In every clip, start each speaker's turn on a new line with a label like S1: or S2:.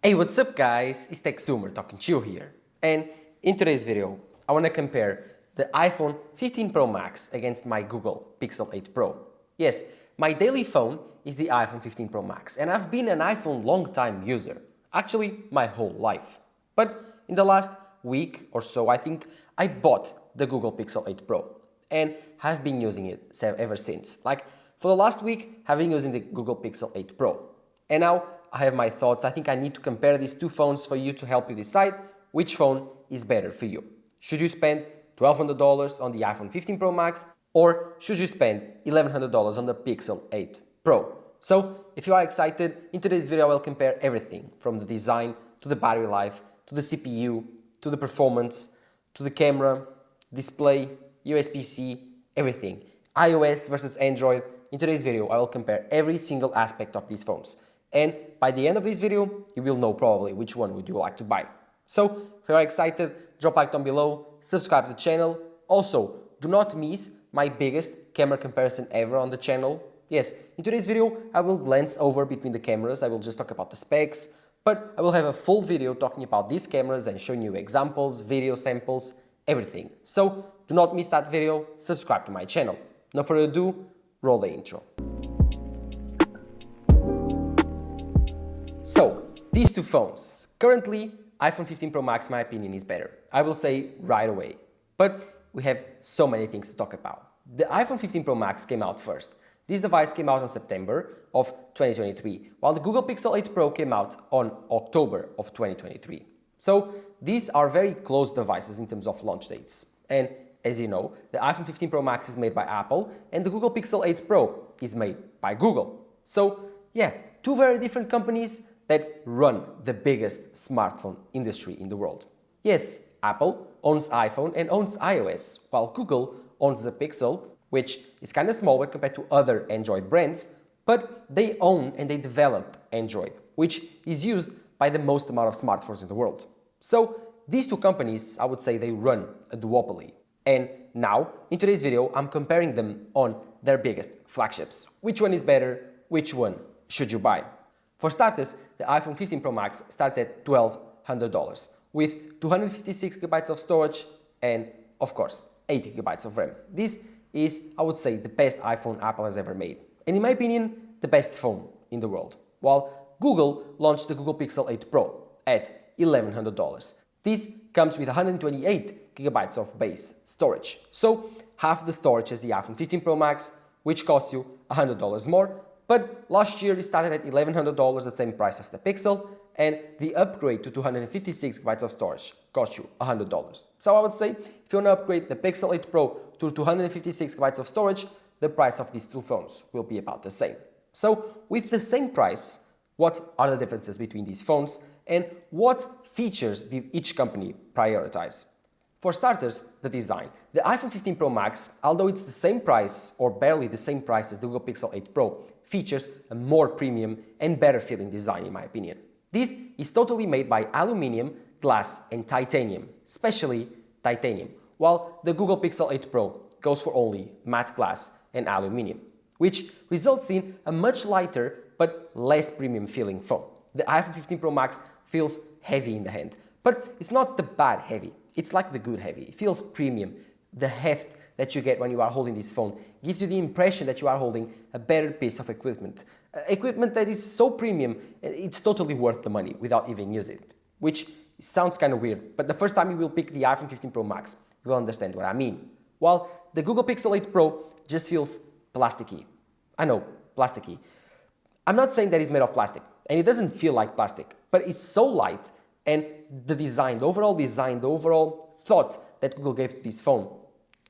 S1: Hey, what's up guys? It's TechZoomer talking to you here. And in today's video, I want to compare the iPhone 15 Pro Max against my Google Pixel 8 Pro. Yes, my daily phone is the iPhone 15 Pro Max, and I've been an iPhone long-time user. Actually, my whole life. But in the last week or so, I think I bought the Google Pixel 8 Pro and have been using it ever since. Like, for the last week, I've been using the Google Pixel 8 Pro. And now I have my thoughts. I think I need to compare these two phones for you to help you decide which phone is better for you. Should you spend $1,200 on the iPhone 15 Pro Max, or should you spend $1,100 on the Pixel 8 Pro? So if you are excited, in today's video I will compare everything from the design to the battery life, to the CPU, to the performance, to the camera, display, USB-C, everything. iOS versus Android. In today's video I will compare every single aspect of these phones. And by the end of this video, you will know probably which one would you like to buy. So, if you are excited, drop a like down below, subscribe to the channel. Also, do not miss my biggest camera comparison ever on the channel. Yes, in today's video, I will glance over between the cameras. I will just talk about the specs, but I will have a full video talking about these cameras and showing you examples, video samples, everything. So, do not miss that video, subscribe to my channel. No further ado, roll the intro. So, these two phones. Currently, iPhone 15 Pro Max, in my opinion, is better. I will say right away. But we have so many things to talk about. The iPhone 15 Pro Max came out first. This device came out in September of 2023, while the Google Pixel 8 Pro came out on October of 2023. So, these are very close devices in terms of launch dates. And as you know, the iPhone 15 Pro Max is made by Apple, and the Google Pixel 8 Pro is made by Google. So, yeah, two very different companies that run the biggest smartphone industry in the world. Yes, Apple owns iPhone and owns iOS, while Google owns the Pixel, which is kind of small when compared to other Android brands, but they own and they develop Android, which is used by the most amount of smartphones in the world. So these two companies, I would say they run a duopoly. And now, in today's video, I'm comparing them on their biggest flagships. Which one is better? Which one should you buy? For starters, the iPhone 15 Pro Max starts at $1,200 with 256 gigabytes of storage and, of course, 80 gigabytes of RAM. This is, I would say, the best iPhone Apple has ever made. And in my opinion, the best phone in the world. While Google launched the Google Pixel 8 Pro at $1,100. This comes with 128 gigabytes of base storage. So half the storage as the iPhone 15 Pro Max, which costs you $100 more. But last year it started at $1,100, the same price as the Pixel, and the upgrade to 256 gigabytes of storage cost you $100. So I would say if you want to upgrade the Pixel 8 Pro to 256 gigabytes of storage, the price of these two phones will be about the same. So with the same price, what are the differences between these phones and what features did each company prioritize? For starters, the design. The iPhone 15 Pro Max, although it's the same price or barely the same price as the Google Pixel 8 Pro, features a more premium and better feeling design in my opinion. This is totally made by aluminum, glass and titanium, especially titanium, while the Google Pixel 8 Pro goes for only matte glass and aluminum, which results in a much lighter but less premium feeling phone. The iPhone 15 Pro Max feels heavy in the hand, but it's not the bad heavy. It's like the good heavy. It feels premium. The heft that you get when you are holding this phone gives you the impression that you are holding a better piece of equipment. Equipment that is so premium, it's totally worth the money without even using it. Which sounds kind of weird, but the first time you will pick the iPhone 15 Pro Max, you will understand what I mean. While the Google Pixel 8 Pro just feels plasticky. I know, plasticky. I'm not saying that it's made of plastic, and it doesn't feel like plastic, but it's so light. And the design, the overall thought that Google gave to this phone,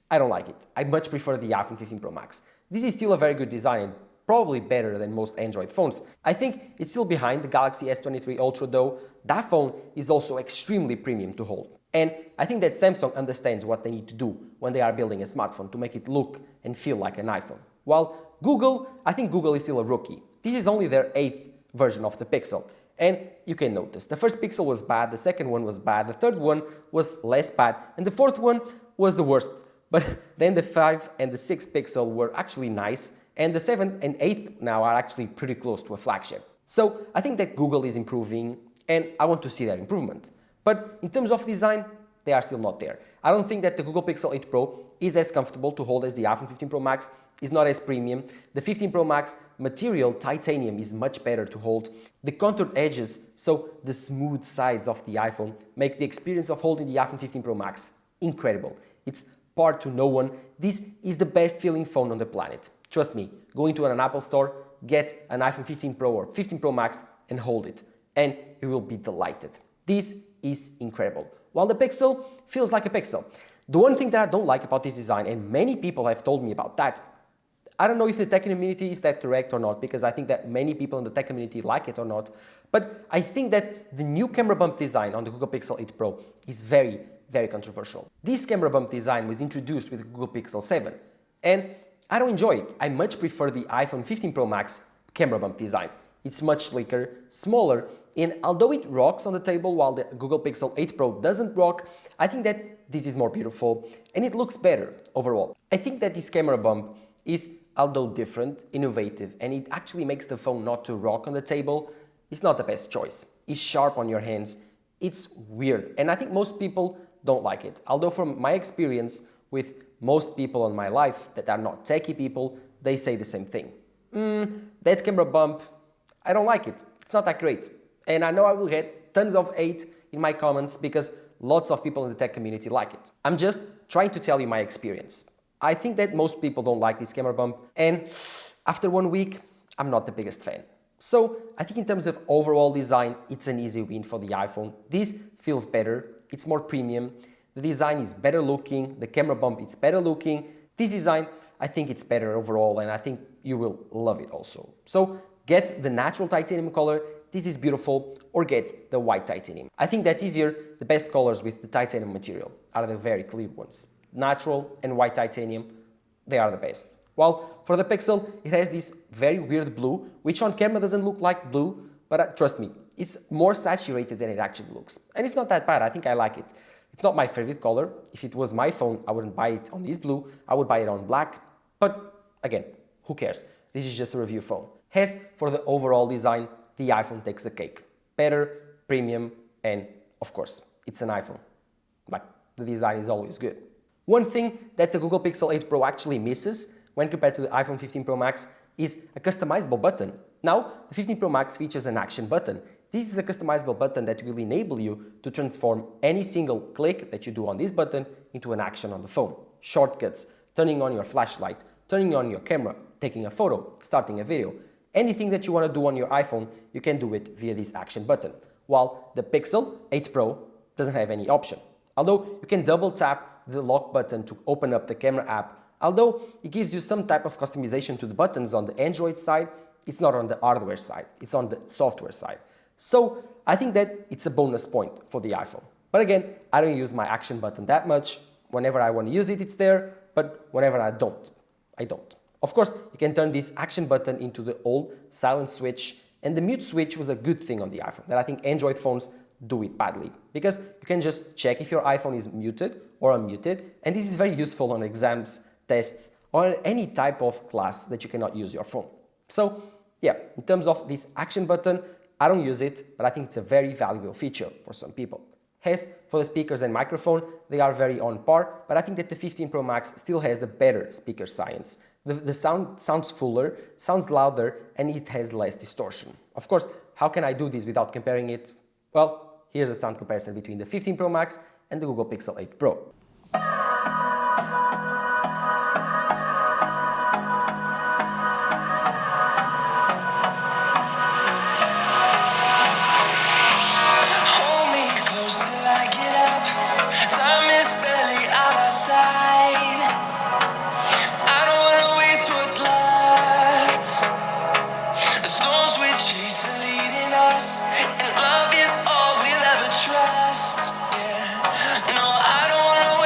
S1: I don't like it. I much prefer the iPhone 15 Pro Max. This is still a very good design, probably better than most Android phones. I think it's still behind the Galaxy S23 Ultra though. That phone is also extremely premium to hold. And I think that Samsung understands what they need to do when they are building a smartphone to make it look and feel like an iPhone. While Google, I think Google is still a rookie. This is only their 8th version of the Pixel. And you can notice, the first Pixel was bad, the second one was bad, the third one was less bad, and the fourth one was the worst. But then the 5 and the 6 Pixel were actually nice, and the 7 and 8 now are actually pretty close to a flagship. So I think that Google is improving, and I want to see that improvement. But in terms of design, they are still not there. I don't think that the Google Pixel 8 Pro is as comfortable to hold as the iPhone 15 Pro Max, is not as premium. The 15 Pro Max material, titanium, is much better to hold. The contoured edges, so the smooth sides of the iPhone, make the experience of holding the iPhone 15 Pro Max incredible. It's par to no one. This is the best feeling phone on the planet. Trust me, go into an Apple store, get an iPhone 15 Pro or 15 Pro Max and hold it, and you will be delighted. This is incredible. While the Pixel feels like a Pixel. The one thing that I don't like about this design, and many people have told me about that, I don't know if the tech community is that correct or not, because I think that many people in the tech community like it or not, but I think that the new camera bump design on the Google Pixel 8 Pro is very, very controversial. This camera bump design was introduced with the Google Pixel 7, and I don't enjoy it. I much prefer the iPhone 15 Pro Max camera bump design. It's much sleeker, smaller, and although it rocks on the table while the Google Pixel 8 Pro doesn't rock, I think that this is more beautiful and it looks better overall. I think that this camera bump is, although different, innovative, and it actually makes the phone not to rock on the table. It's not the best choice. It's sharp on your hands. It's weird, and I think most people don't like it. Although from my experience with most people in my life that are not techie people, they say the same thing. That camera bump, I don't like it. It's not that great. And I know I will get tons of hate in my comments because lots of people in the tech community like it. I'm just trying to tell you my experience. I think that most people don't like this camera bump, and after 1 week, I'm not the biggest fan. So I think in terms of overall design, it's an easy win for the iPhone. This feels better, it's more premium, the design is better looking, the camera bump is better looking. This design, I think it's better overall, and I think you will love it also. So get the natural titanium color, this is beautiful, or get the white titanium. I think that this year, the best colors with the titanium material are the very clear ones. Natural and white titanium, they are the best. While for the Pixel, it has this very weird blue, which on camera doesn't look like blue, but trust me, it's more saturated than it actually looks. And it's not that bad, I think I like it. It's not my favorite color. If it was my phone, I wouldn't buy it on this blue, I would buy it on black. But again, who cares? This is just a review phone. As for the overall design, the iPhone takes the cake. Better, premium, and of course, it's an iPhone. Like, the design is always good. One thing that the Google Pixel 8 Pro actually misses when compared to the iPhone 15 Pro Max is a customizable button. Now, the 15 Pro Max features an action button. This is a customizable button that will enable you to transform any single click that you do on this button into an action on the phone. Shortcuts, turning on your flashlight, turning on your camera, taking a photo, starting a video. Anything that you want to do on your iPhone, you can do it via this action button. While the Pixel 8 Pro doesn't have any option. Although you can double tap the lock button to open up the camera app. Although it gives you some type of customization to the buttons on the Android side, it's not on the hardware side, it's on the software side. So I think that it's a bonus point for the iPhone. But again, I don't use my action button that much. Whenever I want to use it, it's there, but whenever I don't, I don't. Of course, you can turn this action button into the old silent switch, and the mute switch was a good thing on the iPhone that I think Android phones do it badly, because you can just check if your iPhone is muted or unmuted, and this is very useful on exams, tests, or any type of class that you cannot use your phone. So yeah, in terms of this action button, I don't use it, but I think it's a very valuable feature for some people. As for the speakers and microphone, they are very on par, but I think that the 15 Pro Max still has the better speaker science. The sound sounds fuller, sounds louder, and it has less distortion. Of course, how can I do this without comparing it? Well, here's a sound comparison between the 15 Pro Max and the Google Pixel 8 Pro.
S2: And love is all we'll ever trust. Yeah. No, I don't wanna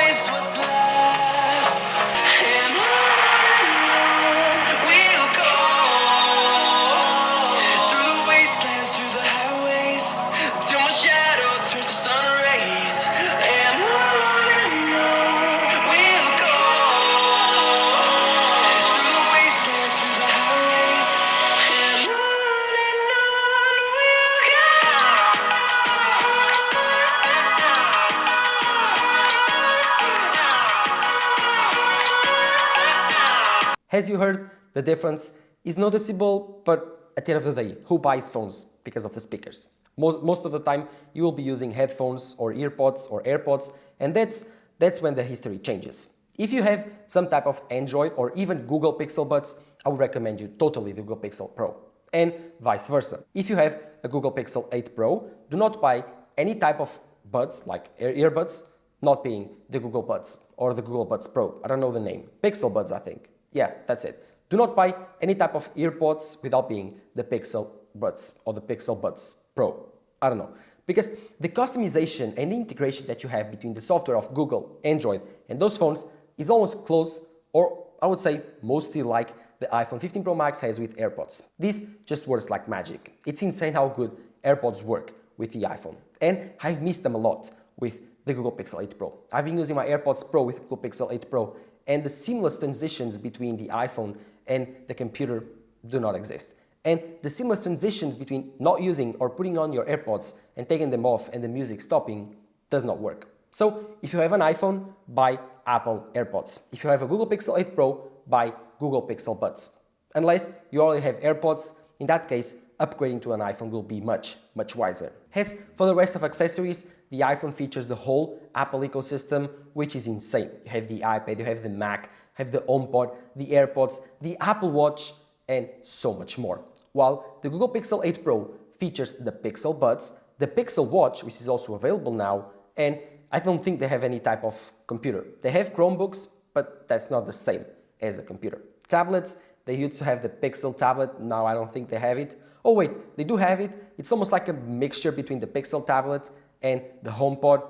S1: As you heard, the difference is noticeable, but at the end of the day, who buys phones because of the speakers? Most of the time, you will be using headphones or earpods or AirPods, and that's when the history changes. If you have some type of Android or even Google Pixel Buds, I would recommend you totally the Google Pixel Pro, and vice versa. If you have a Google Pixel 8 Pro, do not buy any type of buds like earbuds, not being the Google Buds or the Google Buds Pro. I don't know the name. Pixel Buds, I think. Yeah, that's it. Do not buy any type of earpods without being the Pixel Buds or the Pixel Buds Pro. I don't know. Because the customization and the integration that you have between the software of Google, Android, and those phones is almost close, or I would say mostly like the iPhone 15 Pro Max has with AirPods. This just works like magic. It's insane how good AirPods work with the iPhone. And I've missed them a lot with the Google Pixel 8 Pro. I've been using my AirPods Pro with Google Pixel 8 Pro, and the seamless transitions between the iPhone and the computer do not exist. And the seamless transitions between not using or putting on your AirPods and taking them off and the music stopping does not work. So if you have an iPhone, buy Apple AirPods. If you have a Google Pixel 8 Pro, buy Google Pixel Buds. Unless you already have AirPods, in that case, upgrading to an iPhone will be much wiser. As for the rest of accessories, the iPhone features the whole Apple ecosystem, which is insane. You have the iPad, you have the Mac, you have the HomePod, the AirPods, the Apple Watch, and so much more. While the Google Pixel 8 Pro features the Pixel Buds, the Pixel Watch, which is also available now, and I don't think they have any type of computer. They have Chromebooks, but that's not the same as a computer. Tablets, they used to have the Pixel tablet, now I don't think they have it. Oh wait, they do have it. It's almost like a mixture between the Pixel tablet and the HomePod.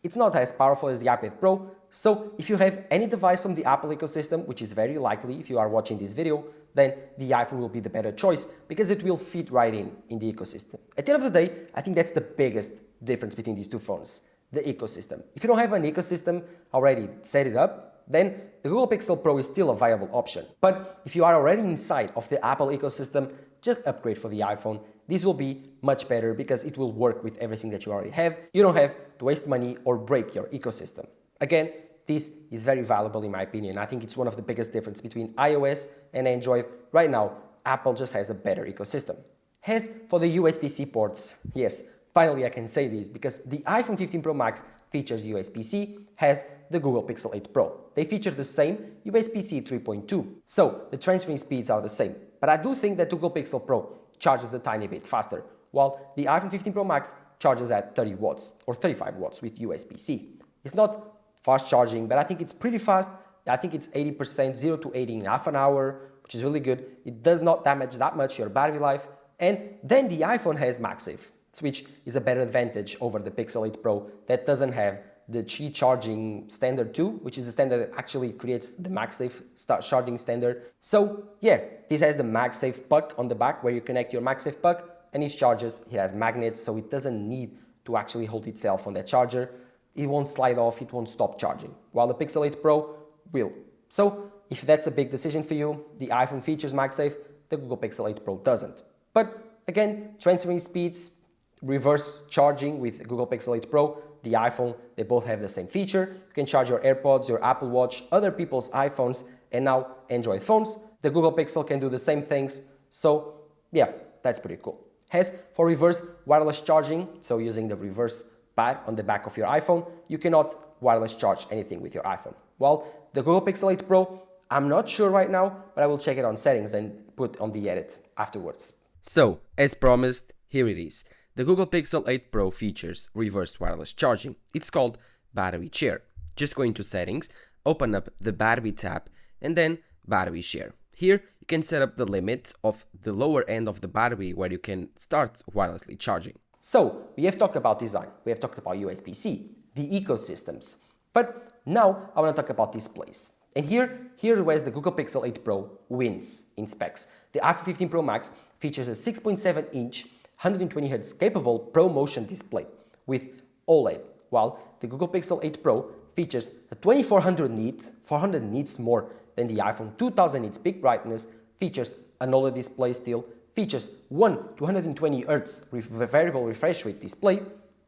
S1: It's not as powerful as the iPad Pro, so if you have any device from the Apple ecosystem, which is very likely if you are watching this video, then the iPhone will be the better choice because it will fit right in the ecosystem. At the end of the day, I think that's the biggest difference between these two phones, the ecosystem. If you don't have an ecosystem already set it up, then the Google Pixel Pro is still a viable option. But if you are already inside of the Apple ecosystem, just upgrade for the iPhone. This will be much better because it will work with everything that you already have. You don't have to waste money or break your ecosystem. Again, this is very valuable in my opinion. I think it's one of the biggest differences between iOS and Android. Right now, Apple just has a better ecosystem. As for the USB-C ports, yes, finally I can say this because the iPhone 15 Pro Max features USB-C, has the Google Pixel 8 Pro. They feature the same USB-C 3.2, so the transferring speeds are the same. But I do think that Google Pixel Pro charges a tiny bit faster, while the iPhone 15 Pro Max charges at 30 watts or 35 watts with USB-C. It's not fast charging, but I think it's pretty fast. I think it's 80%, 0 to 80 in half an hour, which is really good. It does not damage that much your battery life. And then the iPhone has MagSafe, which is a better advantage over the Pixel 8 Pro that doesn't have the Qi charging standard 2, which is a standard that actually creates the MagSafe charging standard. So yeah, this has the MagSafe puck on the back where you connect your MagSafe puck and it charges. It has magnets, so it doesn't need to actually hold itself on that charger. It won't slide off, it won't stop charging, while the Pixel 8 Pro will. So if that's a big decision for you, the iPhone features MagSafe, the Google Pixel 8 Pro doesn't. But again, transferring speeds, reverse charging with Google Pixel 8 Pro, the iPhone, they both have the same feature. You can charge your AirPods, your Apple Watch, other people's iPhones, and now Android phones. The Google Pixel can do the same things. So yeah, that's pretty cool. As for reverse wireless charging, so using the reverse pad on the back of your iPhone, you cannot wireless charge anything with your iPhone. While the Google Pixel 8 Pro, I'm not sure right now, but I will check it on settings and put on the edit afterwards. So, as promised, here it is. The Google Pixel 8 Pro features reverse wireless charging. It's called Battery Share. Just go into Settings, open up the Battery tab, and then Battery Share. Here, you can set up the limit of the lower end of the battery where you can start wirelessly charging. So, we have talked about design, we have talked about USB-C, the ecosystems, but now I want to talk about displays. And here where the Google Pixel 8 Pro wins in specs. The iPhone 15 Pro Max features a 6.7-inch 120Hz capable ProMotion display with OLED, while the Google Pixel 8 Pro features a 2400 nits, 400 nits more than the iPhone, 2000 nits peak brightness, features an OLED display still, features one 220Hz variable refresh rate display,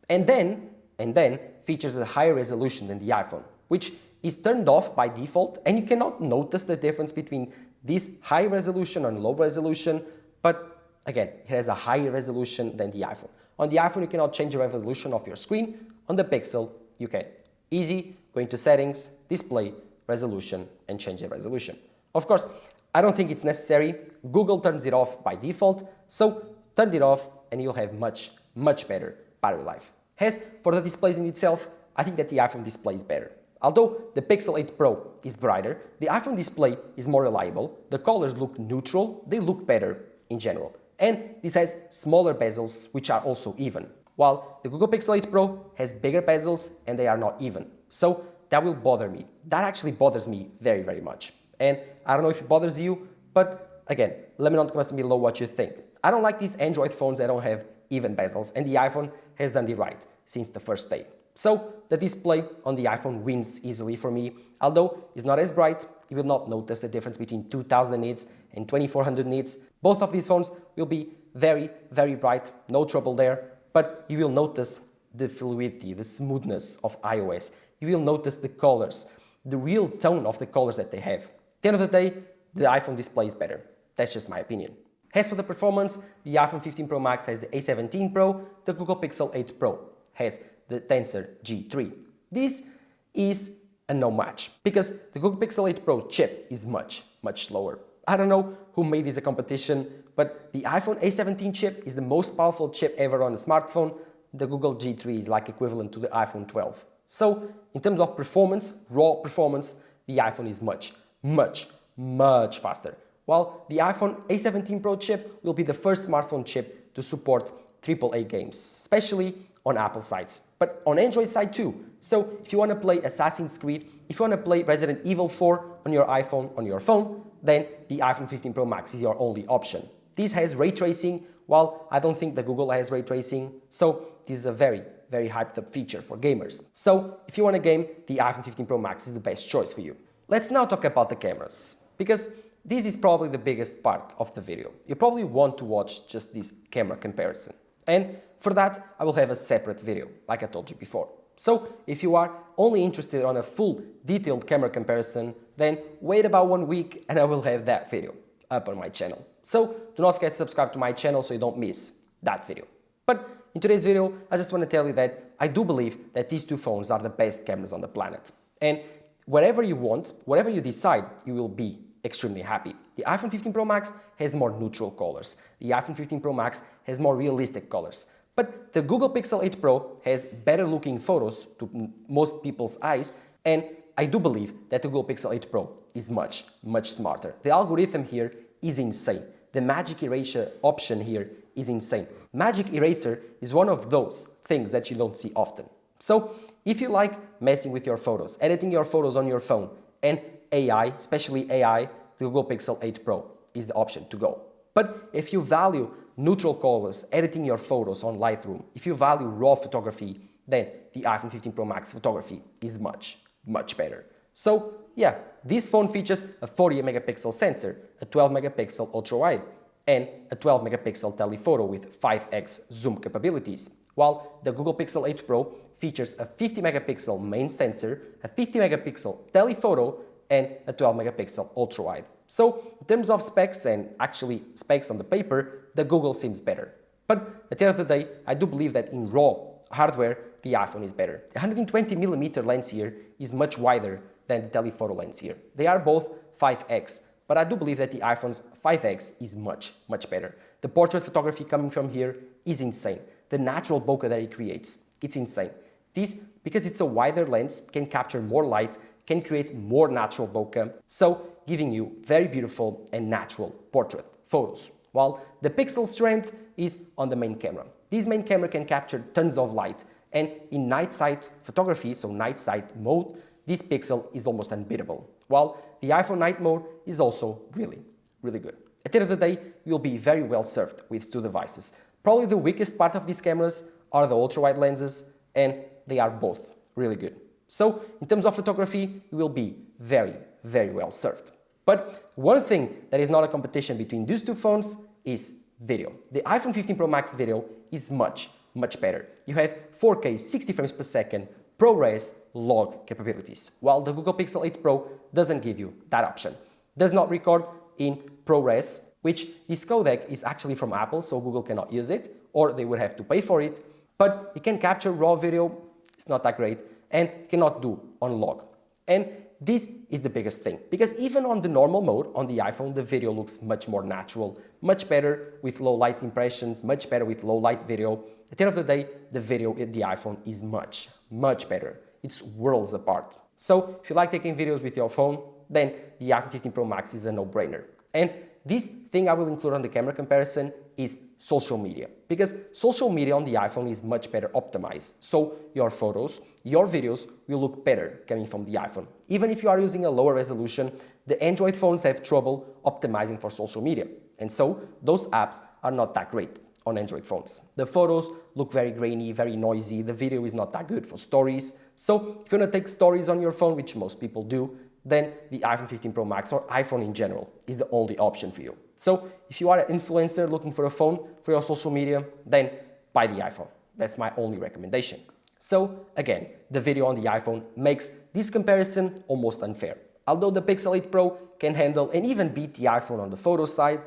S1: and then features a higher resolution than the iPhone, which is turned off by default, and you cannot notice the difference between this high resolution or low resolution, but again, it has a higher resolution than the iPhone. On the iPhone, you cannot change the resolution of your screen. On the Pixel, you can. Easy, go into settings, display, resolution, and change the resolution. Of course, I don't think it's necessary. Google turns it off by default, so turn it off and you'll have much, much better battery life. As for the displays in itself, I think that the iPhone display is better. Although the Pixel 8 Pro is brighter, the iPhone display is more reliable, the colors look neutral, they look better in general. And this has smaller bezels, which are also even, while the Google Pixel 8 Pro has bigger bezels and they are not even. So that will bother me. That actually bothers me very, very much. And I don't know if it bothers you, but again, let me know in the comments below what you think. I don't like these Android phones that don't have even bezels, and the iPhone has done it right since the first day. So the display on the iPhone wins easily for me. Although it's not as bright, you will not notice the difference between 2000 nits and 2400 nits. Both of these phones will be very, very bright, no trouble there, but you will notice the fluidity, the smoothness of iOS. You will notice the colors, the real tone of the colors that they have. At the end of the day, the iPhone display is better. That's just my opinion. As for the performance, the iPhone 15 Pro Max has the A17 Pro, the Google Pixel 8 Pro has the Tensor G3. This is a no match because the Google Pixel 8 Pro chip is much, much slower. I don't know who made this a competition, but the iPhone A17 chip is the most powerful chip ever on a smartphone. The Google G3 is like equivalent to the iPhone 12. So in terms of performance, raw performance, the iPhone is much, much, much faster. While the iPhone A17 Pro chip will be the first smartphone chip to support AAA games, especially on Apple sites, but on Android side too. So if you want to play Assassin's Creed, if you want to play Resident Evil 4 on your iPhone, on your phone, then the iPhone 15 Pro Max is your only option. This has ray tracing, while I don't think the Google has ray tracing, so this is a very, very hyped up feature for gamers. So if you want a game, the iPhone 15 Pro Max is the best choice for you. Let's now talk about the cameras, because this is probably the biggest part of the video. You probably want to watch just this camera comparison. And for that, I will have a separate video, like I told you before. So if you are only interested on a full detailed camera comparison, then wait about 1 week and I will have that video up on my channel. So do not forget to subscribe to my channel so you don't miss that video. But in today's video, I just want to tell you that I do believe that these two phones are the best cameras on the planet. And whatever you want, whatever you decide, you will be extremely happy. The iPhone 15 Pro Max has more neutral colors. The iPhone 15 Pro Max has more realistic colors. But the Google Pixel 8 Pro has better looking photos to most people's eyes, and I do believe that the Google Pixel 8 Pro is much, much smarter. The algorithm here is insane. The magic eraser option here is insane. Magic eraser is one of those things that you don't see often. So if you like messing with your photos, editing your photos on your phone, and AI, especially AI, the Google Pixel 8 Pro is the option to go. But if you value neutral colors, editing your photos on Lightroom, if you value raw photography, then the iPhone 15 Pro Max photography is much, much better. So yeah, this phone features a 48 megapixel sensor, a 12 megapixel ultra-wide, and a 12 megapixel telephoto with 5x zoom capabilities, while the Google Pixel 8 Pro features a 50 megapixel main sensor, a 50 megapixel telephoto, and a 12 megapixel ultra-wide. So in terms of specs and actually specs on the paper, the Google seems better. But at the end of the day, I do believe that in raw hardware, the iPhone is better. The 120mm lens here is much wider than the telephoto lens here. They are both 5x, but I do believe that the iPhone's 5x is much, much better. The portrait photography coming from here is insane. The natural bokeh that it creates, it's insane. This, because it's a wider lens, can capture more light, can create more natural bokeh, so giving you very beautiful and natural portrait photos. While the pixel strength is on the main camera. This main camera can capture tons of light, and in night sight photography, so night sight mode, this pixel is almost unbeatable. While the iPhone night mode is also really, really good. At the end of the day, you'll be very well served with two devices. Probably the weakest part of these cameras are the ultra-wide lenses, and they are both really good. So in terms of photography, you will be very, very well served. But one thing that is not a competition between these two phones is video. The iPhone 15 Pro Max video is much, much better. You have 4K 60 frames per second ProRes log capabilities, while the Google Pixel 8 Pro doesn't give you that option. Does not record in ProRes, which this codec is actually from Apple, so Google cannot use it, or they would have to pay for it. But it can capture raw video, it's not that great, and cannot do on log. And this is the biggest thing, because even on the normal mode on the iPhone, the video looks much more natural, much better with low light impressions, much better with low light video. At the end of the day, the video in the iPhone is much, much better. It's worlds apart. So if you like taking videos with your phone, then the iPhone 15 Pro Max is a no-brainer. And this thing I will include on the camera comparison is social media, because social media on the iPhone is much better optimized. So your photos, your videos will look better coming from the iPhone. Even if you are using a lower resolution, the Android phones have trouble optimizing for social media. And so those apps are not that great on Android phones. The photos look very grainy, very noisy. The video is not that good for stories. So if you want to take stories on your phone, which most people do, then the iPhone 15 Pro Max or iPhone in general is the only option for you. So if you are an influencer looking for a phone for your social media, then buy the iPhone. That's my only recommendation. So again, the video on the iPhone makes this comparison almost unfair. Although the Pixel 8 Pro can handle and even beat the iPhone on the photo side,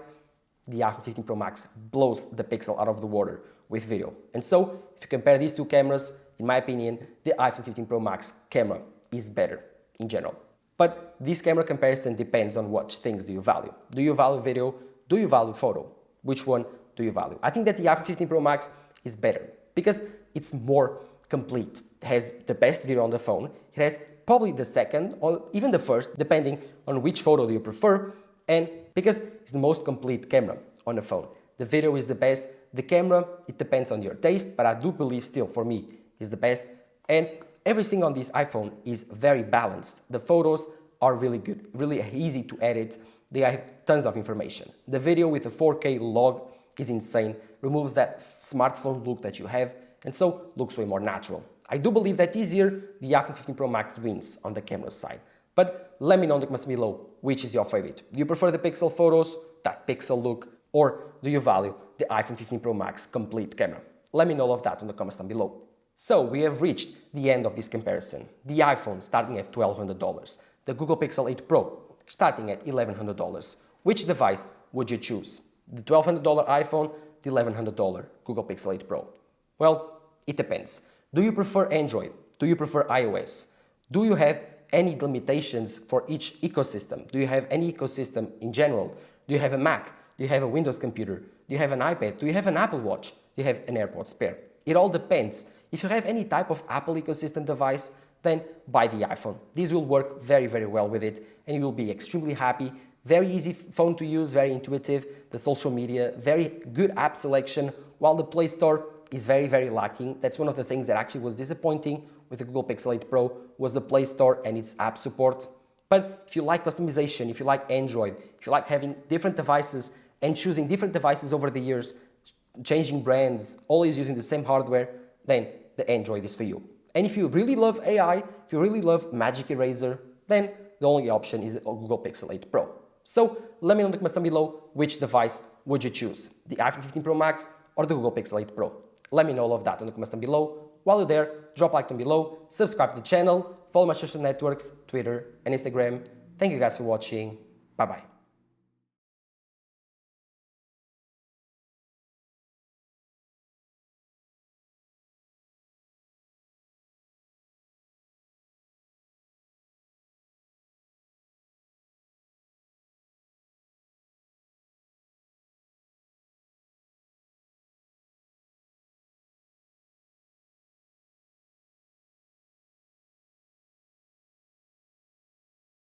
S1: the iPhone 15 Pro Max blows the Pixel out of the water with video. And so if you compare these two cameras, in my opinion, the iPhone 15 Pro Max camera is better in general. But this camera comparison depends on what things do you value. Do you value video? Do you value photo? Which one do you value? I think that the iPhone 15 Pro Max is better because it's more complete. It has the best video on the phone. It has probably the second or even the first, depending on which photo do you prefer, and because it's the most complete camera on the phone. The video is the best. The camera, it depends on your taste, but I do believe still for me is the best. And everything on this iPhone is very balanced. The photos are really good, really easy to edit. They have tons of information. The video with the 4K log is insane, removes that smartphone look that you have, and so looks way more natural. I do believe that this year, the iPhone 15 Pro Max wins on the camera side. But let me know in the comments below, which is your favorite? Do you prefer the Pixel photos, that Pixel look, or do you value the iPhone 15 Pro Max complete camera? Let me know all of that in the comments down below. So we have reached the end of this comparison. The iPhone starting at $1,200, the Google Pixel 8 Pro starting at $1,100. Which device would you choose? The $1,200 iPhone, the $1,100 Google Pixel 8 Pro? Well, it depends. Do you prefer Android? Do you prefer iOS? Do you have any limitations for each ecosystem? Do you have any ecosystem in general? Do you have a Mac? Do you have a Windows computer? Do you have an iPad? Do you have an Apple Watch? Do you have an AirPods pair? It all depends. If you have any type of Apple ecosystem device, then buy the iPhone. This will work very, very well with it, and you will be extremely happy. Very easy phone to use, very intuitive. The social media, very good app selection, while the Play Store is very, very lacking. That's one of the things that actually was disappointing with the Google Pixel 8 Pro was the Play Store and its app support. But if you like customization, if you like Android, if you like having different devices and choosing different devices over the years, changing brands, always using the same hardware, then the Android is for you. And if you really love AI, if you really love Magic Eraser, then the only option is the Google Pixel 8 Pro. So let me know in the comments down below which device would you choose, the iPhone 15 Pro Max or the Google Pixel 8 Pro. Let me know all of that in the comments down below. While you're there, drop a like down below, subscribe to the channel, follow my social networks, Twitter and Instagram. Thank you guys for watching. Bye bye.